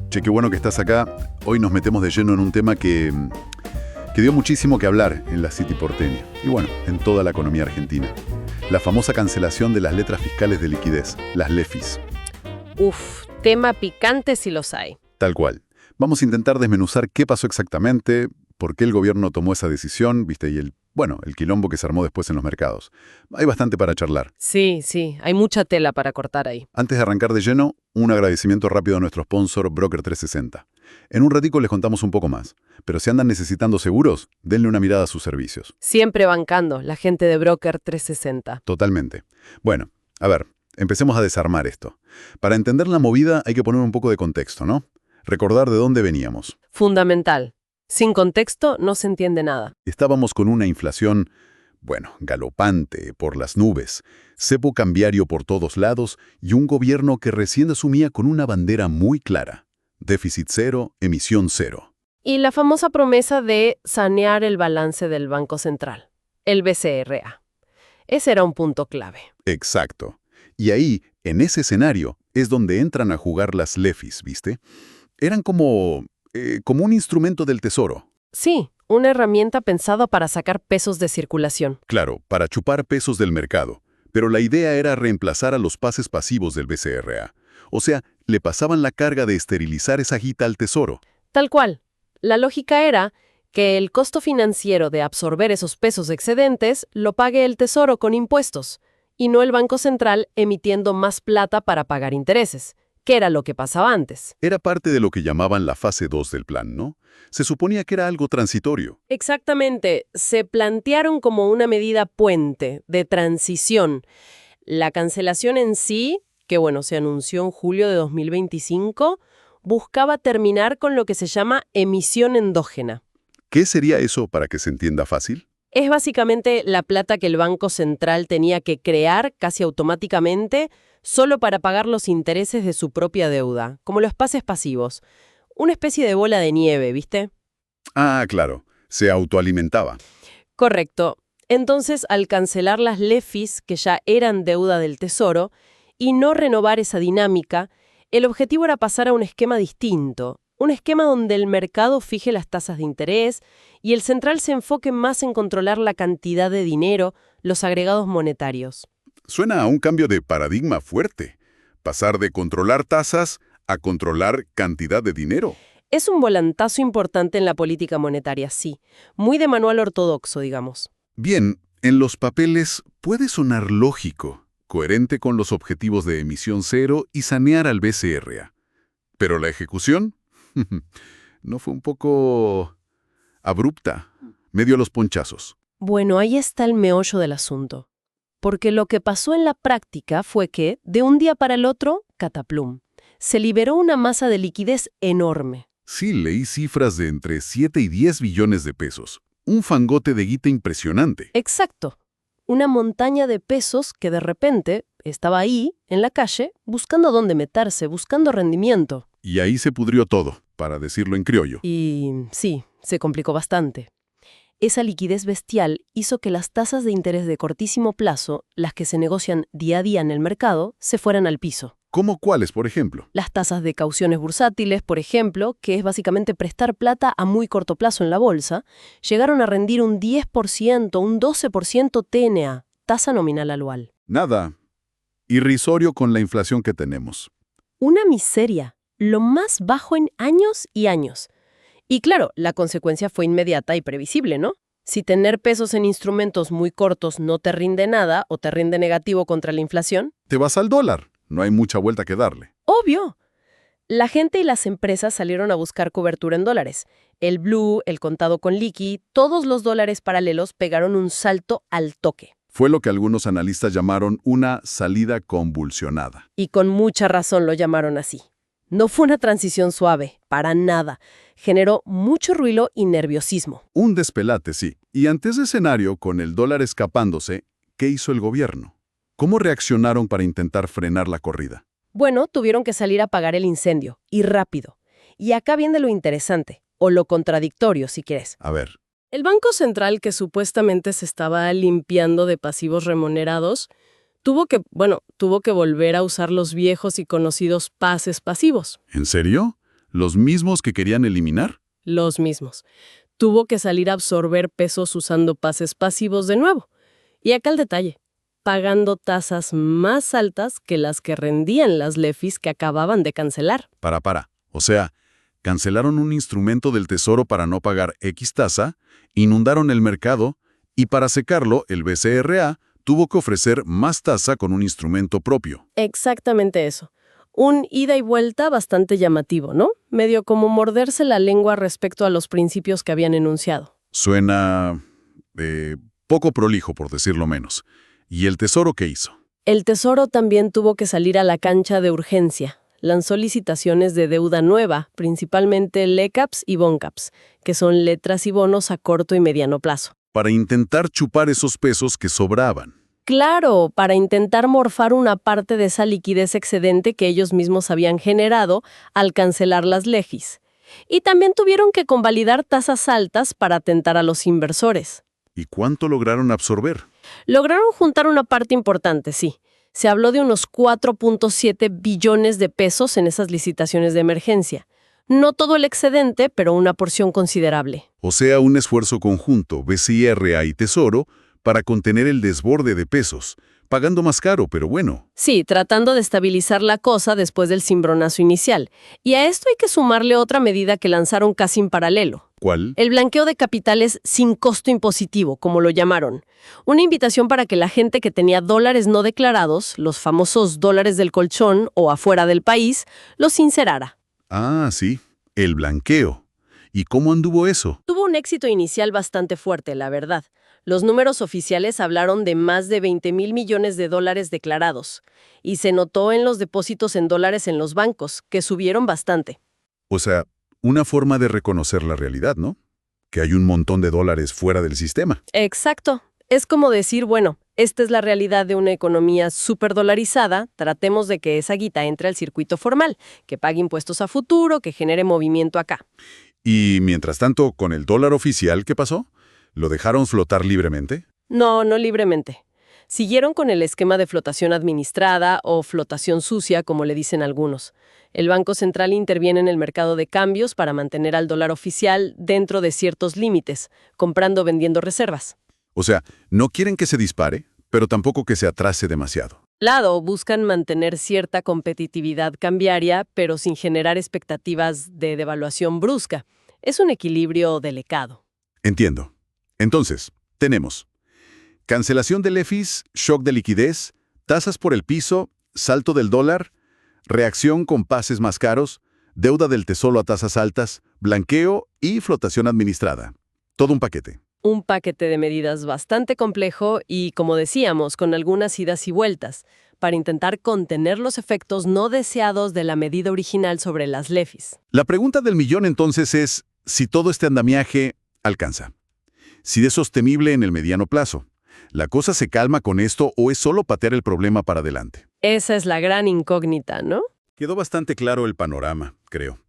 Che, qué bueno que estás acá. Hoy nos metemos de lleno en un tema que dio muchísimo que hablar en la City porteña y bueno, en toda la economía argentina. La famosa cancelación de las letras fiscales de liquidez, las LEFIs. Uf, tema picante si los hay. Tal cual. Vamos a intentar desmenuzar qué pasó exactamente, por qué el gobierno tomó esa decisión, ¿viste? Y el quilombo que se armó después en los mercados. Hay bastante para charlar. Sí, hay mucha tela para cortar ahí. Antes de arrancar de lleno, un agradecimiento rápido a nuestro sponsor Broker 360. En un ratico les contamos un poco más, pero si andan necesitando seguros, denle una mirada a sus servicios. Siempre bancando, la gente de Broker 360. Totalmente. Bueno, a ver, empecemos a desarmar esto. Para entender la movida hay que poner un poco de contexto, ¿no? Recordar de dónde veníamos. Fundamental. Sin contexto no se entiende nada. Estábamos con una inflación, galopante, por las nubes, cepo cambiario por todos lados y un gobierno que recién asumía con una bandera muy clara: déficit cero, emisión cero. Y la famosa promesa de sanear el balance del Banco Central, el BCRA. Ese era un punto clave. Exacto. Y ahí, en ese escenario, es donde entran a jugar las LEFIs, ¿viste? Eran como un instrumento del tesoro. Sí, una herramienta pensada para sacar pesos de circulación. Claro, para chupar pesos del mercado. Pero la idea era reemplazar a los pases pasivos del BCRA. O sea, le pasaban la carga de esterilizar esa guita al tesoro. Tal cual. La lógica era que el costo financiero de absorber esos pesos excedentes lo pague el tesoro con impuestos, y no el Banco Central emitiendo más plata para pagar intereses, que era lo que pasaba antes. Era parte de lo que llamaban la fase 2 del plan, ¿no? Se suponía que era algo transitorio. Exactamente. Se plantearon como una medida puente, de transición. La cancelación en sí, que se anunció en julio de 2025, buscaba terminar con lo que se llama emisión endógena. ¿Qué sería eso para que se entienda fácil? Es básicamente la plata que el Banco Central tenía que crear casi automáticamente solo para pagar los intereses de su propia deuda, como los pases pasivos. Una especie de bola de nieve, ¿viste? Ah, claro. Se autoalimentaba. Correcto. Entonces, al cancelar las LEFIs, que ya eran deuda del Tesoro, y no renovar esa dinámica, el objetivo era pasar a un esquema distinto. Un esquema donde el mercado fije las tasas de interés y el central se enfoque más en controlar la cantidad de dinero, los agregados monetarios. Suena a un cambio de paradigma fuerte. Pasar de controlar tasas a controlar cantidad de dinero. Es un volantazo importante en la política monetaria, sí. Muy de manual ortodoxo, digamos. Bien, en los papeles puede sonar lógico, coherente con los objetivos de emisión cero y sanear al BCRA. Pero la ejecución no fue un poco abrupta, medio a los ponchazos. Bueno, ahí está el meollo del asunto. Porque lo que pasó en la práctica fue que, de un día para el otro, cataplum, se liberó una masa de liquidez enorme. Sí, leí cifras de entre 7 y 10 billones de pesos. Un fangote de guita impresionante. Exacto. Una montaña de pesos que de repente estaba ahí, en la calle, buscando dónde meterse, buscando rendimiento. Y ahí se pudrió todo, para decirlo en criollo. Y sí, se complicó bastante. Esa liquidez bestial hizo que las tasas de interés de cortísimo plazo, las que se negocian día a día en el mercado, se fueran al piso. ¿Cómo cuáles, por ejemplo? Las tasas de cauciones bursátiles, por ejemplo, que es básicamente prestar plata a muy corto plazo en la bolsa, llegaron a rendir un 10%, un 12% TNA, tasa nominal anual. Nada. Irrisorio con la inflación que tenemos. Una miseria, lo más bajo en años y años. Y claro, la consecuencia fue inmediata y previsible, ¿no? Si tener pesos en instrumentos muy cortos no te rinde nada o te rinde negativo contra la inflación, Te vas al dólar. No hay mucha vuelta que darle. obvio. La gente y las empresas salieron a buscar cobertura en dólares. El blue, el contado con liqui, todos los dólares paralelos pegaron un salto al toque. Fue lo que algunos analistas llamaron una salida convulsionada. Y con mucha razón lo llamaron así. No fue una transición suave, para nada. Generó mucho ruido y nerviosismo. Un despelate, sí. Y ante ese escenario, con el dólar escapándose, ¿qué hizo el gobierno? ¿Cómo reaccionaron para intentar frenar la corrida? Bueno, tuvieron que salir a apagar el incendio, y rápido. Y acá viene lo interesante, o lo contradictorio, si quieres. A ver. El Banco Central, que supuestamente se estaba limpiando de pasivos remunerados, tuvo que volver a usar los viejos y conocidos pases pasivos. ¿En serio? ¿Los mismos que querían eliminar? Los mismos. Tuvo que salir a absorber pesos usando pases pasivos de nuevo. Y acá el detalle, pagando tasas más altas que las que rendían las LEFIs que acababan de cancelar. Para. O sea, cancelaron un instrumento del Tesoro para no pagar X tasa, inundaron el mercado y para secarlo, el BCRA tuvo que ofrecer más tasa con un instrumento propio. Exactamente eso. Un ida y vuelta bastante llamativo, ¿no? Medio como morderse la lengua respecto a los principios que habían enunciado. Suena poco prolijo, por decirlo menos. ¿Y el Tesoro qué hizo? El Tesoro también tuvo que salir a la cancha de urgencia. Lanzó licitaciones de deuda nueva, principalmente LECAPs y BONCAPs, que son letras y bonos a corto y mediano plazo. Para intentar chupar esos pesos que sobraban. Claro, para intentar morfar una parte de esa liquidez excedente que ellos mismos habían generado al cancelar las LEFIs. Y también tuvieron que convalidar tasas altas para atentar a los inversores. ¿Y cuánto lograron absorber? Lograron juntar una parte importante, sí. Se habló de unos 4.7 billones de pesos en esas licitaciones de emergencia. No todo el excedente, pero una porción considerable. O sea, un esfuerzo conjunto, BCRA y Tesoro, para contener el desborde de pesos, pagando más caro, pero bueno. Sí, tratando de estabilizar la cosa después del cimbronazo inicial. Y a esto hay que sumarle otra medida que lanzaron casi en paralelo. ¿Cuál? El blanqueo de capitales sin costo impositivo, como lo llamaron. Una invitación para que la gente que tenía dólares no declarados, los famosos dólares del colchón o afuera del país, los inserara. Ah, sí, el blanqueo. ¿Y cómo anduvo eso? Tuvo un éxito inicial bastante fuerte, la verdad. Los números oficiales hablaron de más de 20,000 millones de dólares declarados. Y se notó en los depósitos en dólares en los bancos, que subieron bastante. O sea, una forma de reconocer la realidad, ¿no? Que hay un montón de dólares fuera del sistema. Exacto. Es como decir, bueno, esta es la realidad de una economía superdolarizada, tratemos de que esa guita entre al circuito formal, que pague impuestos a futuro, que genere movimiento acá. Y mientras tanto, con el dólar oficial, ¿qué pasó? ¿Lo dejaron flotar libremente? No, no libremente. Siguieron con el esquema de flotación administrada o flotación sucia, como le dicen algunos. El Banco Central interviene en el mercado de cambios para mantener al dólar oficial dentro de ciertos límites, comprando o vendiendo reservas. O sea, no quieren que se dispare, pero tampoco que se atrase demasiado. Buscan mantener cierta competitividad cambiaria, pero sin generar expectativas de devaluación brusca. Es un equilibrio delicado. Entiendo. Entonces, tenemos cancelación de LEFIs, shock de liquidez, tasas por el piso, salto del dólar, reacción con pases más caros, deuda del Tesoro a tasas altas, blanqueo y flotación administrada. Todo un paquete. Un paquete de medidas bastante complejo y, como decíamos, con algunas idas y vueltas, para intentar contener los efectos no deseados de la medida original sobre las LEFIs. La pregunta del millón entonces es si todo este andamiaje alcanza. Si es sostenible en el mediano plazo. ¿La cosa se calma con esto o es solo patear el problema para adelante? Esa es la gran incógnita, ¿no? Quedó bastante claro el panorama, creo.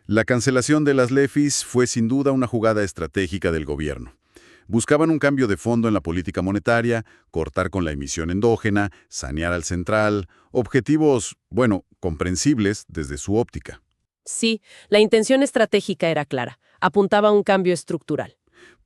La cancelación de las LEFIs fue sin duda una jugada estratégica del gobierno. Buscaban un cambio de fondo en la política monetaria, cortar con la emisión endógena, sanear al central, objetivos, comprensibles desde su óptica. Sí, la intención estratégica era clara, apuntaba a un cambio estructural.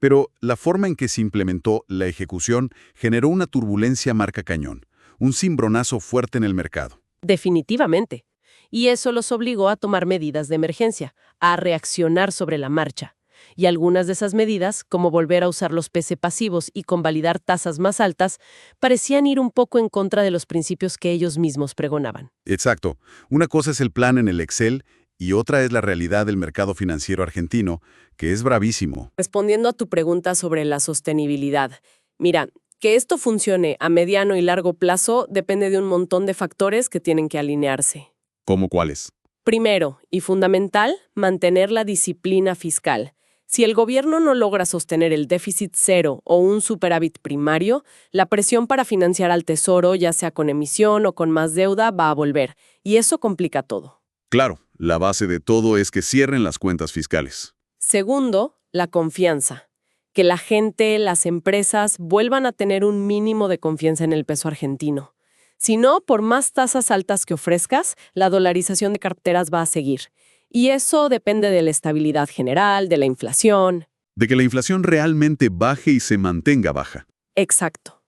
Pero la forma en que se implementó la ejecución generó una turbulencia marca cañón, un cimbronazo fuerte en el mercado. Definitivamente. Y eso los obligó a tomar medidas de emergencia, a reaccionar sobre la marcha. Y algunas de esas medidas, como volver a usar los PC pasivos y convalidar tasas más altas, parecían ir un poco en contra de los principios que ellos mismos pregonaban. Exacto. Una cosa es el plan en el Excel y otra es la realidad del mercado financiero argentino, que es bravísimo. Respondiendo a tu pregunta sobre la sostenibilidad, mira, que esto funcione a mediano y largo plazo depende de un montón de factores que tienen que alinearse. ¿Cómo cuáles? Primero, y fundamental, mantener la disciplina fiscal. Si el gobierno no logra sostener el déficit cero o un superávit primario, la presión para financiar al Tesoro, ya sea con emisión o con más deuda, va a volver. Y eso complica todo. Claro, la base de todo es que cierren las cuentas fiscales. Segundo, la confianza. Que la gente, las empresas, vuelvan a tener un mínimo de confianza en el peso argentino. Si no, por más tasas altas que ofrezcas, la dolarización de carteras va a seguir. Y eso depende de la estabilidad general, de la inflación. De que la inflación realmente baje y se mantenga baja. Exacto.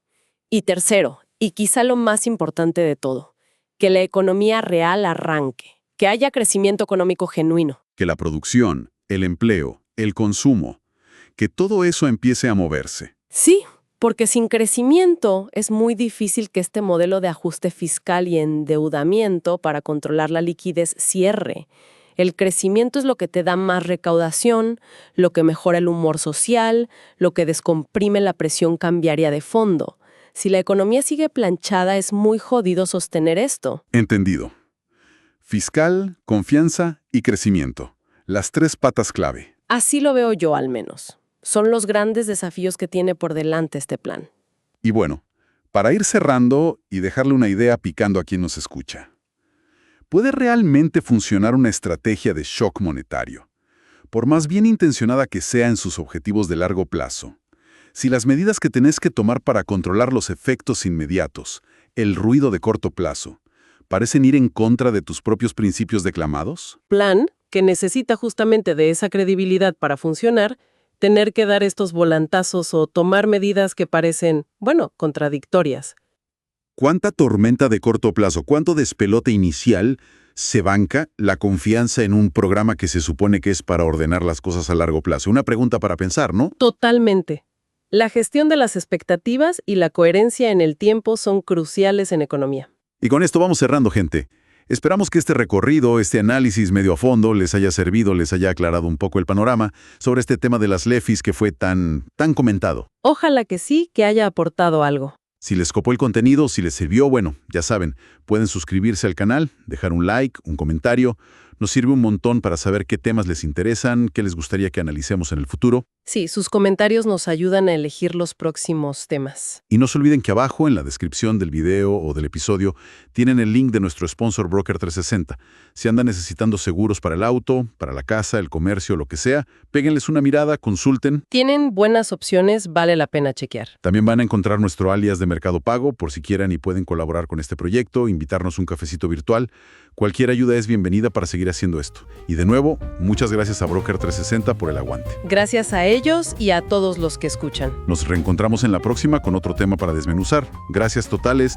Y tercero, y quizá lo más importante de todo, que la economía real arranque, que haya crecimiento económico genuino. Que la producción, el empleo, el consumo, que todo eso empiece a moverse. Sí, porque sin crecimiento es muy difícil que este modelo de ajuste fiscal y endeudamiento para controlar la liquidez cierre. El crecimiento es lo que te da más recaudación, lo que mejora el humor social, lo que descomprime la presión cambiaria de fondo. Si la economía sigue planchada, es muy jodido sostener esto. Entendido. Fiscal, confianza y crecimiento. Las 3 patas clave. Así lo veo yo al menos. Son los grandes desafíos que tiene por delante este plan. Y bueno, para ir cerrando y dejarle una idea picando a quien nos escucha. ¿Puede realmente funcionar una estrategia de shock monetario? Por más bien intencionada que sea en sus objetivos de largo plazo, si las medidas que tenés que tomar para controlar los efectos inmediatos, el ruido de corto plazo, parecen ir en contra de tus propios principios declamados? Plan que necesita justamente de esa credibilidad para funcionar, tener que dar estos volantazos o tomar medidas que parecen, contradictorias. ¿Cuánta tormenta de corto plazo, cuánto despelote inicial se banca la confianza en un programa que se supone que es para ordenar las cosas a largo plazo? Una pregunta para pensar, ¿no? Totalmente. La gestión de las expectativas y la coherencia en el tiempo son cruciales en economía. Y con esto vamos cerrando, gente. Esperamos que este recorrido, este análisis medio a fondo, les haya servido, les haya aclarado un poco el panorama sobre este tema de las LEFIs que fue tan comentado. Ojalá que sí, que haya aportado algo. Si les copó el contenido, si les sirvió, bueno, ya saben, pueden suscribirse al canal, dejar un like, un comentario. Nos sirve un montón para saber qué temas les interesan, qué les gustaría que analicemos en el futuro. Sí, sus comentarios nos ayudan a elegir los próximos temas. Y no se olviden que abajo, en la descripción del video o del episodio, tienen el link de nuestro sponsor Broker 360. Si andan necesitando seguros para el auto, para la casa, el comercio, lo que sea, péguenles una mirada, consulten. Tienen buenas opciones, vale la pena chequear. También van a encontrar nuestro alias de Mercado Pago, por si quieren y pueden colaborar con este proyecto, invitarnos un cafecito virtual. Cualquier ayuda es bienvenida para seguir haciendo esto. Y de nuevo, muchas gracias a Broker 360 por el aguante. Gracias a ellos y a todos los que escuchan. Nos reencontramos en la próxima con otro tema para desmenuzar. Gracias totales.